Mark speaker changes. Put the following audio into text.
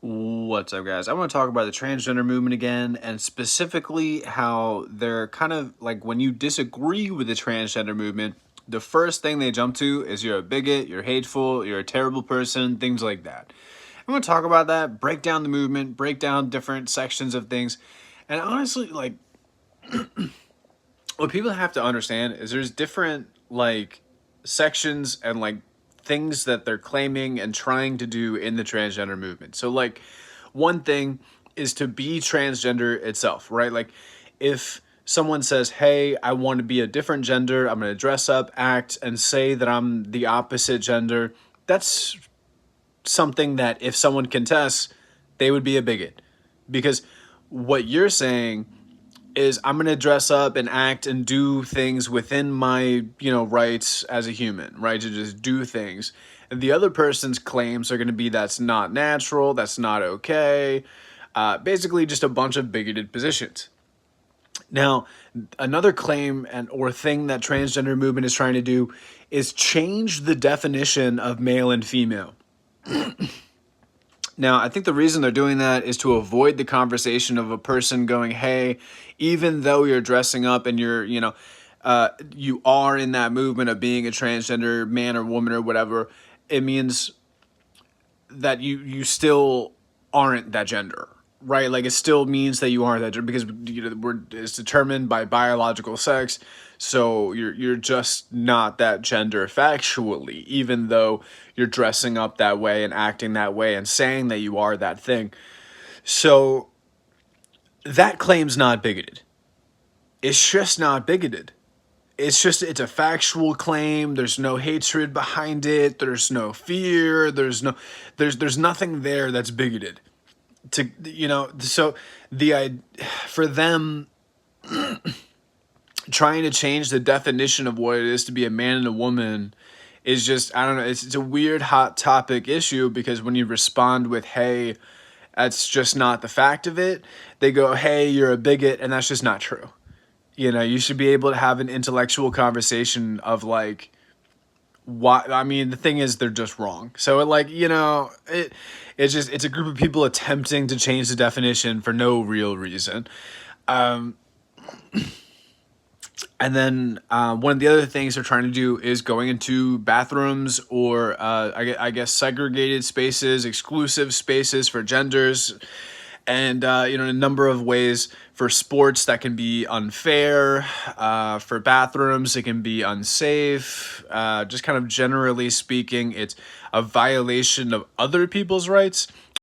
Speaker 1: What's up, guys? I want to talk about the transgender movement again, and specifically how they're kind of like when you disagree with the transgender movement, the first thing they jump to is you're a bigot, you're hateful, you're a terrible person, things like that. I'm going to talk about that, break down the movement, break down different sections of things, and honestly, like, what people have to understand is there's different, like, sections and, like, things that they're claiming and trying to do in the transgender movement. So, like, one thing is to be transgender itself, right? Like, if someone says, hey, I want to be a different gender, I'm going to dress up, act, and say that I'm the opposite gender, that's something that if someone contests, they would be a bigot. Because what you're saying is I'm going to dress up and act and do things within my, rights as a human, right? To just do things. And the other person's claims are going to be that's not natural, that's not okay. Basically, just a bunch of bigoted positions. Now, another claim and or thing that transgender movement is trying to do is change the definition of male and female. Now, I think the reason they're doing that is to avoid the conversation of a person going, hey, even though you're dressing up and you are in that movement of being a transgender man or woman or whatever, it means that you still aren't that gender, right? Like it still means that you aren't that gender because it's determined by biological sex. So you're just not that gender factually, even though you're dressing up that way and acting that way and saying that you are that thing. So that claim's not bigoted. It's just not bigoted. It's a factual claim. There's no hatred behind it. There's no fear. There's nothing there that's bigoted. So for them trying to change the definition of what it is to be a man and a woman is just, I don't know, it's a weird hot topic issue because when you respond with, hey, that's just not the fact of it, they go, hey, you're a bigot, and that's just not true. You should be able to have an intellectual conversation of like, why. I mean, the thing is, they're just wrong. So it's a group of people attempting to change the definition for no real reason. Um, and then one of the other things they're trying to do is going into bathrooms or I guess segregated spaces, exclusive spaces for genders, and in a number of ways. For sports, that can be unfair. For bathrooms, it can be unsafe. Just kind of generally speaking, it's a violation of other people's rights.